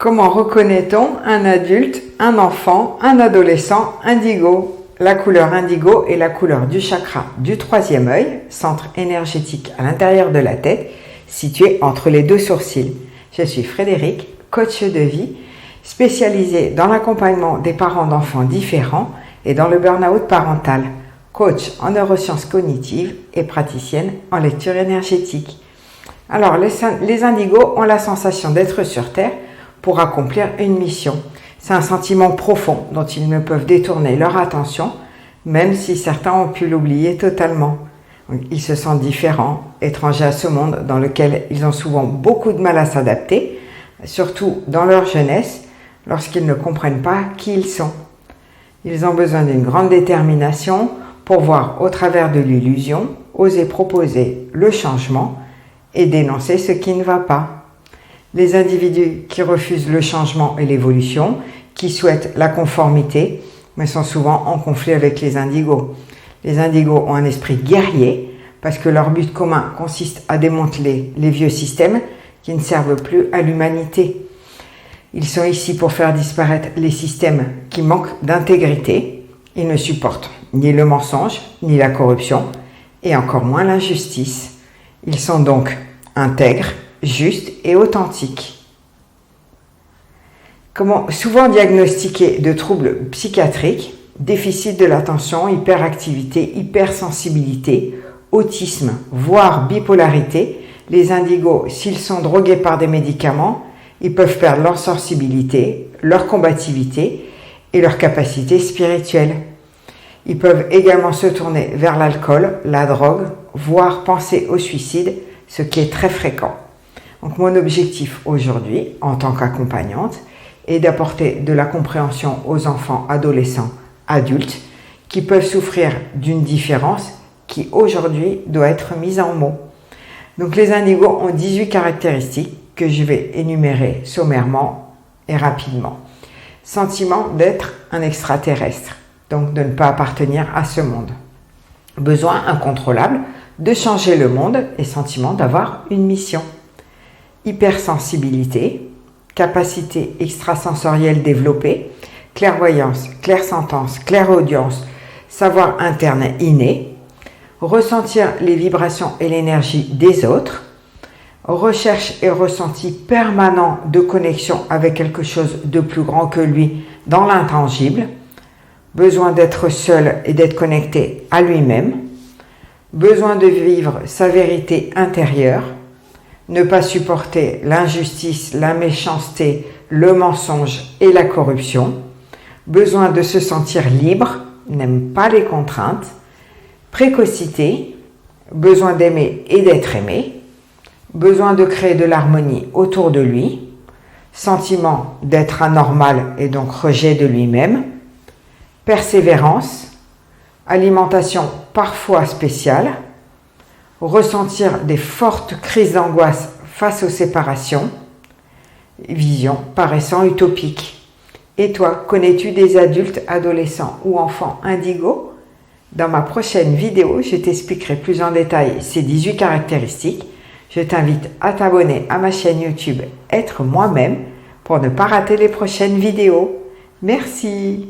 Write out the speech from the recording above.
Comment reconnaît-on un adulte, un enfant, un adolescent indigo? La couleur indigo est la couleur du chakra du troisième œil, centre énergétique à l'intérieur de la tête, situé entre les deux sourcils. Je suis Frédéric, coach de vie, spécialisée dans l'accompagnement des parents d'enfants différents et dans le burn-out parental, coach en neurosciences cognitives et praticienne en lecture énergétique. Alors, les indigos ont la sensation d'être sur Terre pour accomplir une mission. C'est un sentiment profond dont ils ne peuvent détourner leur attention, même si certains ont pu l'oublier totalement. Ils se sentent différents, étrangers à ce monde dans lequel ils ont souvent beaucoup de mal à s'adapter, surtout dans leur jeunesse, lorsqu'ils ne comprennent pas qui ils sont. Ils ont besoin d'une grande détermination pour voir au travers de l'illusion, oser proposer le changement et dénoncer ce qui ne va pas. Les individus qui refusent le changement et l'évolution, qui souhaitent la conformité, mais sont souvent en conflit avec les indigos. Les indigos ont un esprit guerrier parce que leur but commun consiste à démanteler les vieux systèmes qui ne servent plus à l'humanité. Ils sont ici pour faire disparaître les systèmes qui manquent d'intégrité. Ils ne supportent ni le mensonge, ni la corruption, et encore moins l'injustice. Ils sont donc intègres, justes et authentiques. Comment souvent diagnostiqués de troubles psychiatriques, déficit de l'attention, hyperactivité, hypersensibilité, autisme, voire bipolarité, les indigos, s'ils sont drogués par des médicaments, ils peuvent perdre leur sensibilité, leur combativité et leur capacité spirituelle. Ils peuvent également se tourner vers l'alcool, la drogue, voire penser au suicide, ce qui est très fréquent. Donc mon objectif aujourd'hui, en tant qu'accompagnante, est d'apporter de la compréhension aux enfants, adolescents, adultes, qui peuvent souffrir d'une différence qui aujourd'hui doit être mise en mots. Donc les indigos ont 18 caractéristiques que je vais énumérer sommairement et rapidement. Sentiment d'être un extraterrestre, donc de ne pas appartenir à ce monde. Besoin incontrôlable de changer le monde et sentiment d'avoir une mission. Hypersensibilité, capacité extrasensorielle développée, clairvoyance, clairsentence, clairaudience, savoir interne inné, ressentir les vibrations et l'énergie des autres, recherche et ressenti permanent de connexion avec quelque chose de plus grand que lui dans l'intangible, besoin d'être seul et d'être connecté à lui-même, besoin de vivre sa vérité intérieure, ne pas supporter l'injustice, la méchanceté, le mensonge et la corruption, besoin de se sentir libre, n'aime pas les contraintes, précocité, besoin d'aimer et d'être aimé, besoin de créer de l'harmonie autour de lui, sentiment d'être anormal et donc rejet de lui-même, persévérance, alimentation parfois spéciale, ressentir des fortes crises d'angoisse face aux séparations, vision paraissant utopique. Et toi, connais-tu des adultes, adolescents ou enfants indigos? Dans ma prochaine vidéo, je t'expliquerai plus en détail ces 18 caractéristiques. Je t'invite à t'abonner à ma chaîne YouTube Être moi-même pour ne pas rater les prochaines vidéos. Merci.